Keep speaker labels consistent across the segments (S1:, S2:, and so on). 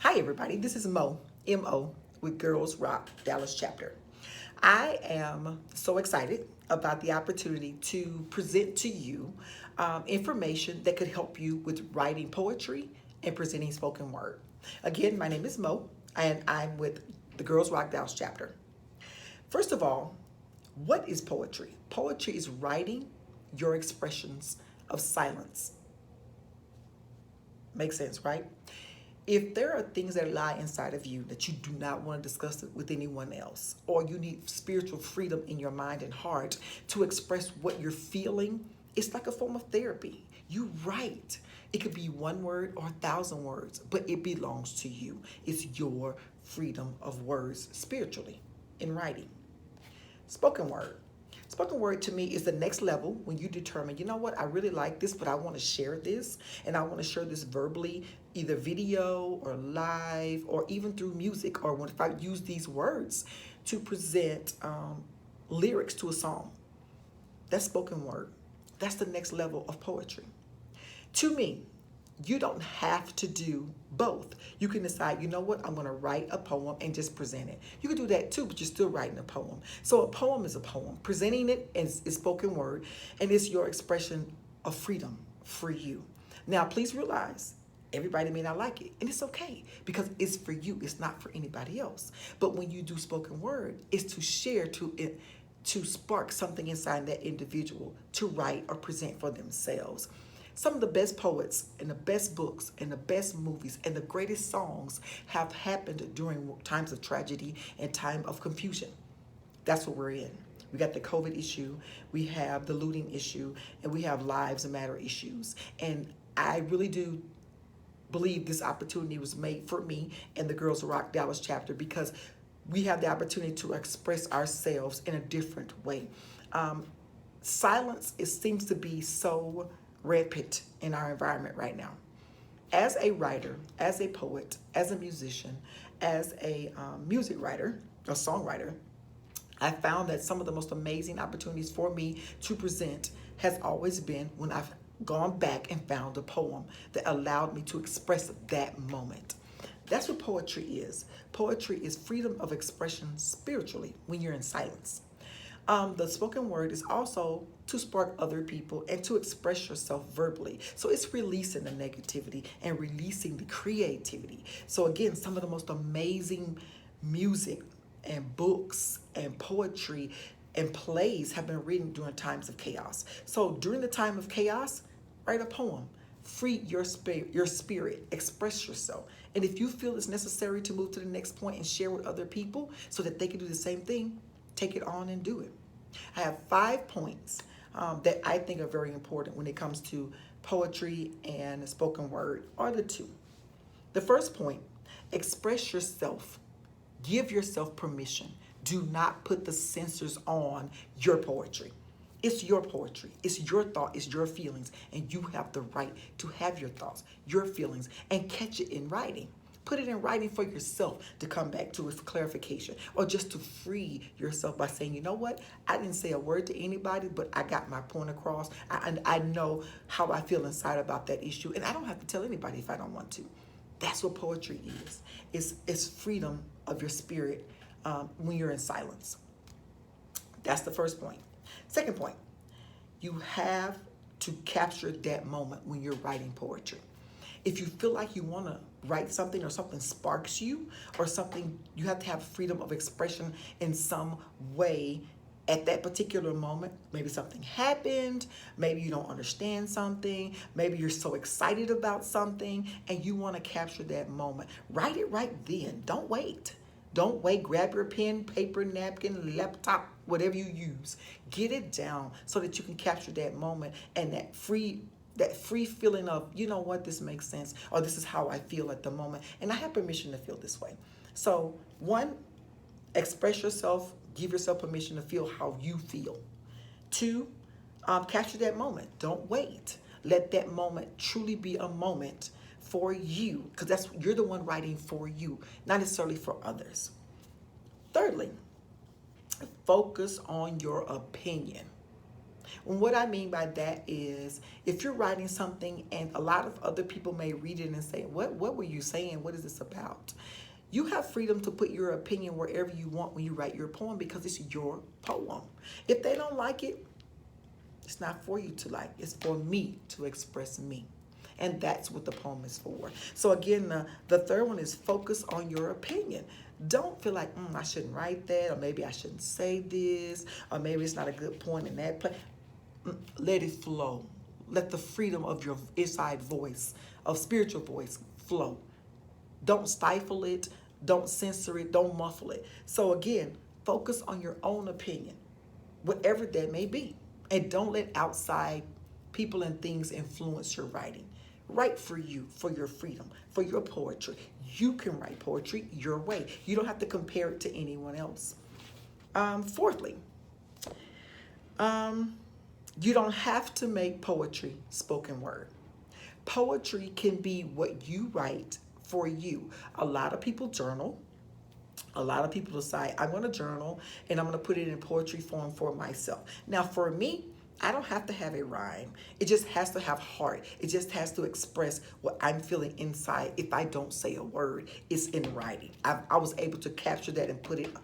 S1: Hi, everybody. This is Mo, M-O, with Girls Rock Dallas chapter. I am so excited about the opportunity to present to you information that could help you with writing poetry and presenting spoken word. Again, my name is Mo, and I'm with the Girls Rock Dallas chapter. First of all, what is poetry? Poetry is writing your expressions of silence. Makes sense, right? If there are things that lie inside of you that you do not want to discuss it with anyone else, or you need spiritual freedom in your mind and heart to express what you're feeling, it's like a form of therapy. You write. It could be one word or 1,000 words, but it belongs to you. It's your freedom of words spiritually in writing. Spoken word. Spoken word to me is the next level when you determine, you know what, I really like this, but I want to share this, and I want to share this verbally, either video or live, or even through music, or if I use these words to present lyrics to a song. That's spoken word. That's the next level of poetry. To me, you don't have to do both. You can decide, you know what, I'm going to write a poem and just present it. You can do that too, but you're still writing a poem. So a poem is a poem. Presenting it is spoken word, and it's your expression of freedom for you. Now, please realize everybody may not like it, and it's okay because it's for you. It's not for anybody else. But when you do spoken word, it's to share, to spark something inside that individual to write or present for themselves. Some of the best poets and the best books and the best movies and the greatest songs have happened during times of tragedy and time of confusion. That's what we're in. We got the COVID issue, we have the looting issue, and we have lives matter issues. And I really do believe this opportunity was made for me and the Girls Rock Dallas chapter because we have the opportunity to express ourselves in a different way. Silence, it seems to be so rampant in our environment right now. As a writer, as a poet, as a musician, as a music writer, a songwriter, I found that some of the most amazing opportunities for me to present has always been when I've gone back and found a poem that allowed me to express that moment. That's what poetry is. Poetry is freedom of expression spiritually when you're in silence. The spoken word is also to spark other people and to express yourself verbally. So it's releasing the negativity and releasing the creativity. So again, some of the most amazing music and books and poetry and plays have been written during times of chaos. So during the time of chaos, write a poem. Free your spirit, express yourself. And if you feel it's necessary to move to the next point and share with other people so that they can do the same thing, take it on and do it. I have 5 points that I think are very important when it comes to poetry and spoken word, are the two. The first point, express yourself. Give yourself permission. Do not put the censors on your poetry. It's your poetry. It's your thought. It's your feelings. And you have the right to have your thoughts, your feelings, and catch it in writing. Put it in writing for yourself to come back to it for clarification or just to free yourself by saying, you know what? I didn't say a word to anybody, but I got my point across. I know how I feel inside about that issue. And I don't have to tell anybody if I don't want to. That's what poetry is. It's freedom of your spirit when you're in silence. That's the first point. Second point, you have to capture that moment when you're writing poetry. If you feel like you want to write something or something sparks you or something, you have to have freedom of expression in some way at that particular moment. Maybe something happened, maybe you don't understand something, maybe you're so excited about something and you want to capture that moment. Write it right then. Don't wait. Don't wait. Grab your pen, paper, napkin, laptop, whatever you use. Get it down so that you can capture that moment and that free feeling of, you know what, this makes sense, or this is how I feel at the moment, and I have permission to feel this way. So, one, express yourself, give yourself permission to feel how you feel. Two, capture that moment. Don't wait. Let that moment truly be a moment for you, because you're the one writing for you, not necessarily for others. Thirdly, focus on your opinion. And what I mean by that is if you're writing something and a lot of other people may read it and say, what were you saying? What is this about? You have freedom to put your opinion wherever you want when you write your poem because it's your poem. If they don't like it, it's not for you to like. It's for me to express me. And that's what the poem is for. So again, the third one is focus on your opinion. Don't feel like, I shouldn't write that, or maybe I shouldn't say this, or maybe it's not a good point in that place. Let it flow. Let the freedom of your inside voice, of spiritual voice, flow. Don't stifle it. Don't censor it. Don't muffle it. So again, focus on your own opinion, whatever that may be. And don't let outside people and things influence your writing. Write for you, for your freedom, for your poetry. You can write poetry your way. You don't have to compare it to anyone else. Fourthly, you don't have to make poetry spoken word. Poetry can be what you write for you. A lot of people journal. A lot of people decide, I'm going to journal and I'm going to put it in poetry form for myself. Now, for me, I don't have to have a rhyme. It just has to have heart. It just has to express what I'm feeling inside. If I don't say a word, it's in writing. I was able to capture that and put it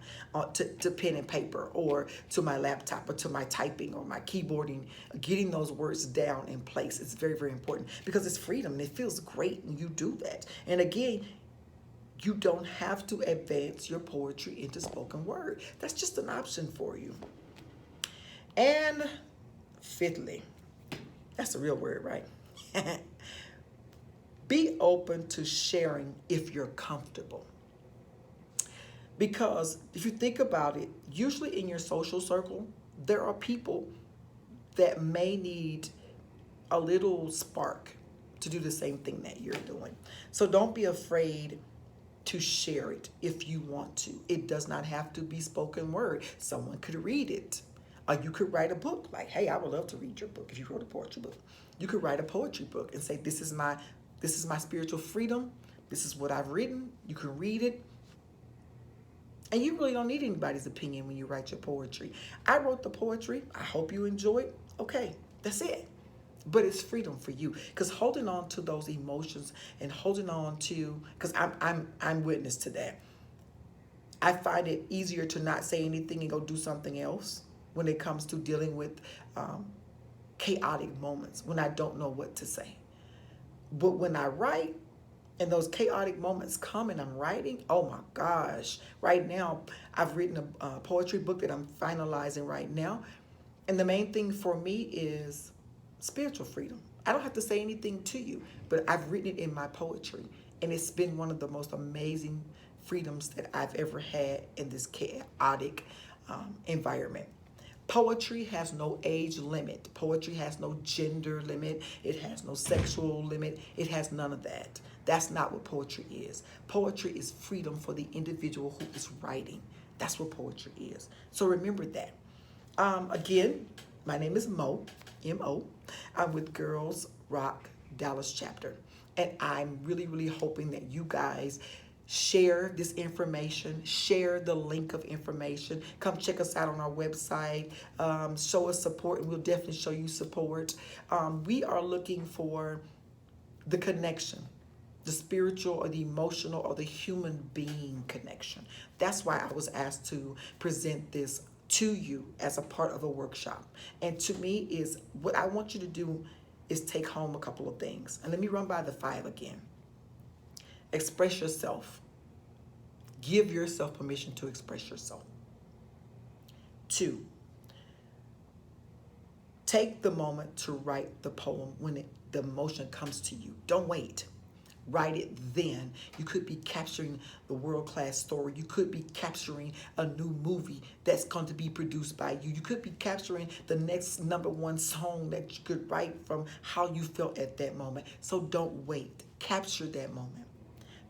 S1: to pen and paper or to my laptop or to my typing or my keyboarding. Getting those words down in place is very, very important because it's freedom and it feels great when you do that. And again, you don't have to advance your poetry into spoken word. That's just an option for you. And fifthly, that's a real word, right? Be open to sharing if you're comfortable. Because if you think about it, usually in your social circle, there are people that may need a little spark to do the same thing that you're doing. So don't be afraid to share it if you want to. It does not have to be spoken word. Someone could read it. Or you could write a book like, hey, I would love to read your book if you wrote a poetry book. You could write a poetry book and say, this is my spiritual freedom. This is what I've written. You can read it. And you really don't need anybody's opinion when you write your poetry. I wrote the poetry. I hope you enjoy it. Okay, that's it. But it's freedom for you, because holding on to those emotions and holding on to, because I'm witness to that. I find it easier to not say anything and go do something else when it comes to dealing with chaotic moments when I don't know what to say. But when I write and those chaotic moments come and I'm writing, oh my gosh! Right now, I've written a poetry book that I'm finalizing right now, and the main thing for me is spiritual freedom. I don't have to say anything to you, but I've written it in my poetry, and it's been one of the most amazing freedoms that I've ever had in this chaotic environment. Poetry has no age limit. Poetry has no gender limit. It has no sexual limit. It has none of that. That's not what poetry is. Poetry is freedom for the individual who is writing. That's what poetry is. So remember that. Again, my name is Mo, M-O. I'm with Girls Rock Dallas chapter. And I'm really, really hoping that you guys share this information, share the link of information. Come check us out on our website. Show us support, and we'll definitely show you support. We are looking for the connection, the spiritual or the emotional or the human being connection. That's why I was asked to present this to you as a part of a workshop. And to me is what I want you to do is take home a couple of things. And let me run by the 5 again. Express yourself. Give yourself permission to express yourself. 2, take the moment to write the poem when the emotion comes to you. Don't wait. Write it then. You could be capturing the world-class story. You could be capturing a new movie that's going to be produced by you. You could be capturing the next #1 song that you could write from how you felt at that moment. So don't wait. Capture that moment.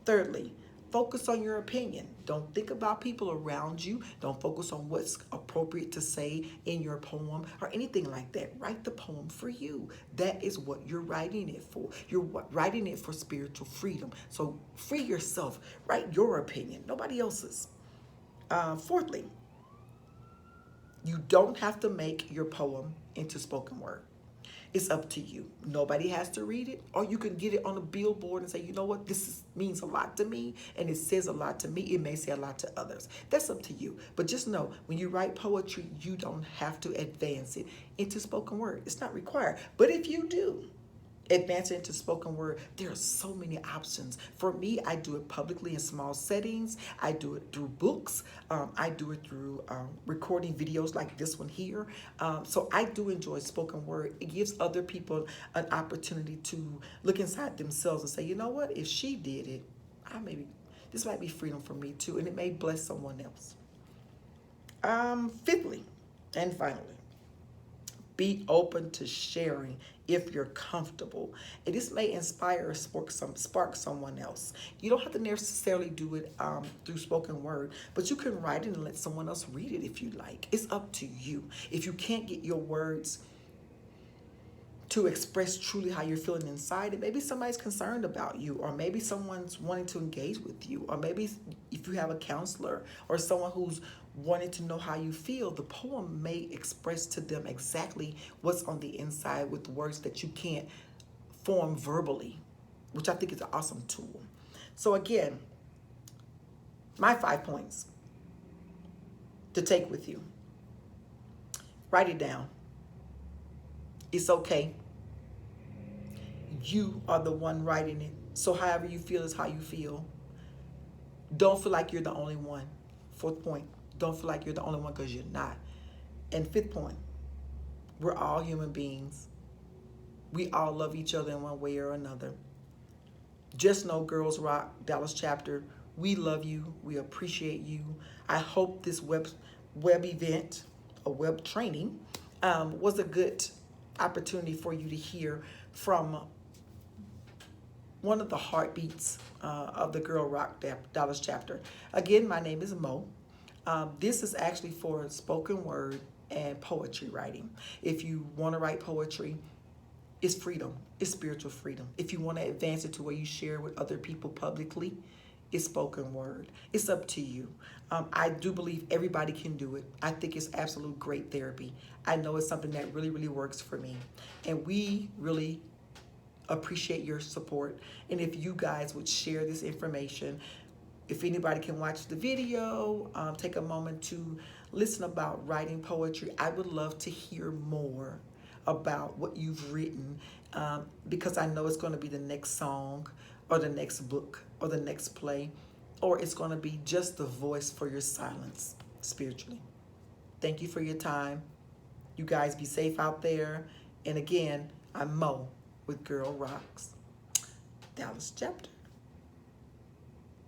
S1: Thirdly, focus on your opinion. Don't think about people around you. Don't focus on what's appropriate to say in your poem or anything like that. Write the poem for you. That is what you're writing it for. You're writing it for spiritual freedom. So free yourself. Write your opinion, nobody else's. Fourthly, You don't have to make your poem into spoken word. It's up to you. Nobody has to read it, or you can get it on a billboard and say, you know what, means a lot to me, and it says a lot to me. It may say a lot to others. That's up to you. But just know, when you write poetry, you don't have to advance it into spoken word. It's not required. But if you do, advance into spoken word, there are so many options. For me, I do it publicly in small settings. I do it through books. I do it through recording videos like this one here. So I do enjoy spoken word. It gives other people an opportunity to look inside themselves and say, you know what, if she did it, this might be freedom for me too, and it may bless someone else. Fifthly, and finally, be open to sharing if you're comfortable. And this may inspire or spark someone else. You don't have to necessarily do it through spoken word, but you can write it and let someone else read it if you like. It's up to you. If you can't get your words to express truly how you're feeling inside, and maybe somebody's concerned about you, or maybe someone's wanting to engage with you, or maybe if you have a counselor or someone who's wanting to know how you feel, the poem may express to them exactly what's on the inside with words that you can't form verbally, which I think is an awesome tool. So again, my 5 points to take with you. Write it down. It's okay. You are the one writing it. So however you feel is how you feel. Don't feel like you're the only one. 4th point, don't feel like you're the only one, because you're not. And 5th point, we're all human beings. We all love each other in one way or another. Just know, Girls Rock Dallas chapter, we love you. We appreciate you. I hope this web event, a web training, was a good opportunity for you to hear from one of the heartbeats of the Girl Rock Dallas chapter. Again, my name is Mo. This is actually for spoken word and poetry writing. If you want to write poetry, it's freedom. It's spiritual freedom. If you want to advance it to where you share with other people publicly, it's spoken word. It's up to you. I do believe everybody can do it. I think it's absolute great therapy. I know it's something that really, really works for me. And we really appreciate your support. And if you guys would share this information, if anybody can watch the video, take a moment to listen about writing poetry. I would love to hear more about what you've written, because I know it's going to be the next song or the next book or the next play, or it's going to be just the voice for your silence spiritually. Thank you for your time. You guys be safe out there. And again, I'm Mo with Girl Rocks Dallas chapter.